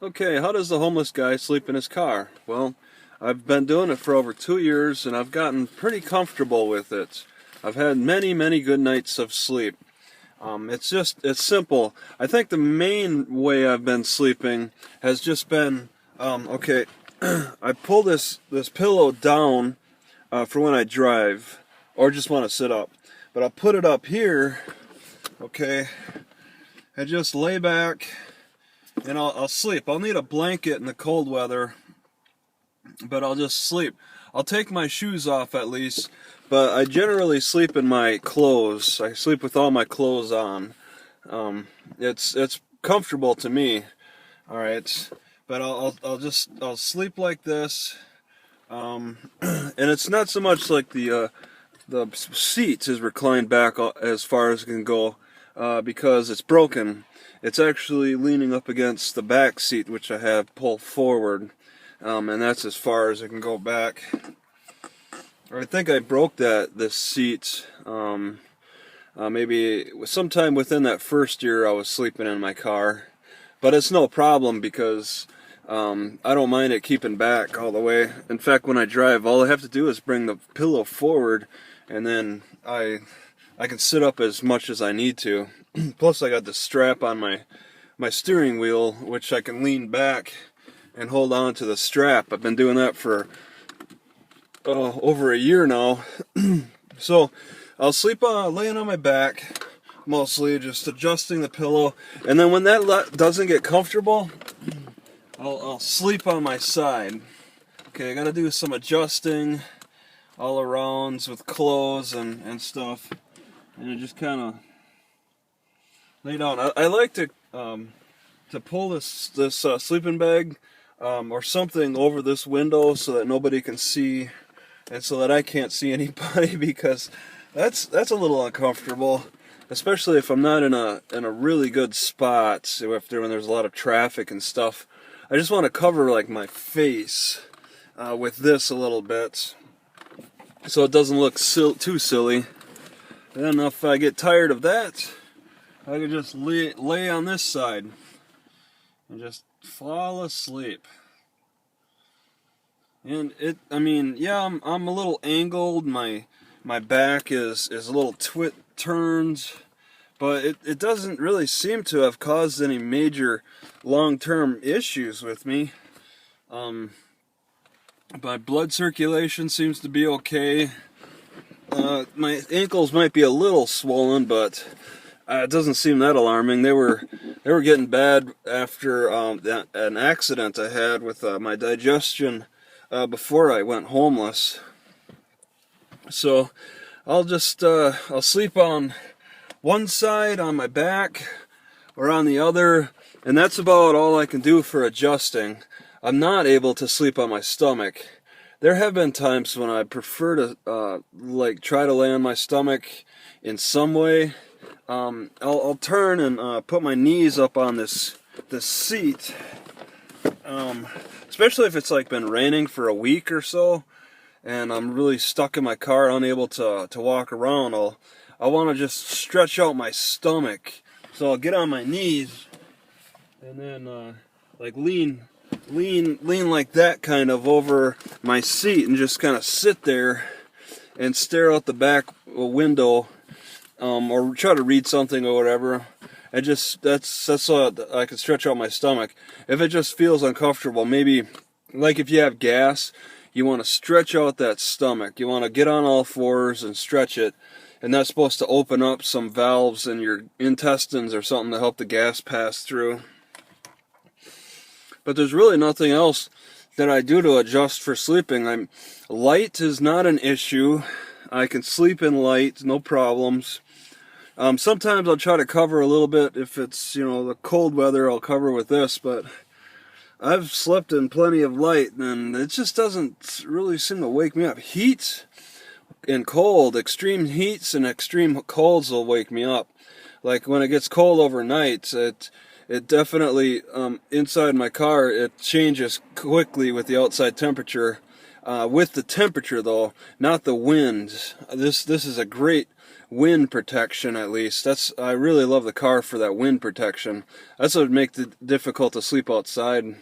Okay, how does the homeless guy sleep in his car? Well, I've been doing it for over 2 years and I've gotten pretty comfortable with it. I've had many good nights of sleep. It's simple. I think the main way I've been sleeping has just been, okay, I pull this pillow down for when I drive or just want to sit up. But I'll put it up here, okay, and just lay back and I'll sleep. I'll need a blanket in the cold weather, but I'll just sleep. I'll take my shoes off at least, but I generally sleep in my clothes. I sleep with all my clothes on. It's comfortable to me. All right, but I'll sleep like this, and it's not so much like the seat is reclined back as far as it can go, because it's broken. It's actually leaning up against the back seat, which I have pulled forward, and that's as far as it can go back. I think I broke this seat maybe sometime within that first year I was sleeping in my car, but it's no problem because I don't mind it keeping back all the way. In fact, when I drive, all I have to do is bring the pillow forward, and then I can sit up as much as I need to. Plus, I got the strap on my steering wheel, which I can lean back and hold on to the strap. I've been doing that for over a year now. So I'll sleep laying on my back, mostly just adjusting the pillow, and then when that doesn't get comfortable, I'll sleep on my side. Okay, I gotta do some adjusting all arounds with clothes and stuff, and I just kind of lay down. I like to pull this sleeping bag or something over this window so that nobody can see, and so that I can't see anybody, because that's a little uncomfortable, especially if I'm not in a really good spot. When there's a lot of traffic and stuff, I just want to cover like my face with this a little bit, so it doesn't look too silly. And then if I get tired of that, I can just lay on this side and just fall asleep. And yeah, I'm a little angled. My back is a little turned, but it doesn't really seem to have caused any major long-term issues with me. My blood circulation seems to be okay. My ankles might be a little swollen, but it doesn't seem that alarming. They were getting bad after an accident I had with my digestion before I went homeless. So I'll sleep on one side on my back or on the other, and that's about all I can do for adjusting. I'm not able to sleep on my stomach. There have been times when I prefer to try to lay on my stomach in some way. I'll turn and put my knees up on this seat, especially if it's like been raining for a week or so, and I'm really stuck in my car, unable to walk around. I want to just stretch out my stomach, so I'll get on my knees and then lean like that kind of over my seat and just kind of sit there and stare out the back window, or try to read something or whatever. And that's so I can stretch out my stomach. If it just feels uncomfortable, maybe like if you have gas, you want to stretch out that stomach. You want to get on all fours and stretch it, and that's supposed to open up some valves in your intestines or something to help the gas pass through. But there's really nothing else that I do to adjust for sleeping. Light is not an issue. I can sleep in light, no problems. Sometimes I'll try to cover a little bit. If it's, the cold weather, I'll cover with this, but I've slept in plenty of light, and it just doesn't really seem to wake me up. Heat and cold, extreme heats and extreme colds will wake me up. Like when it gets cold overnight, it definitely, inside my car, it changes quickly with the outside temperature. With the temperature, though, not the wind. This is a great wind protection at least. I really love the car for that wind protection. That's what would make it difficult to sleep outside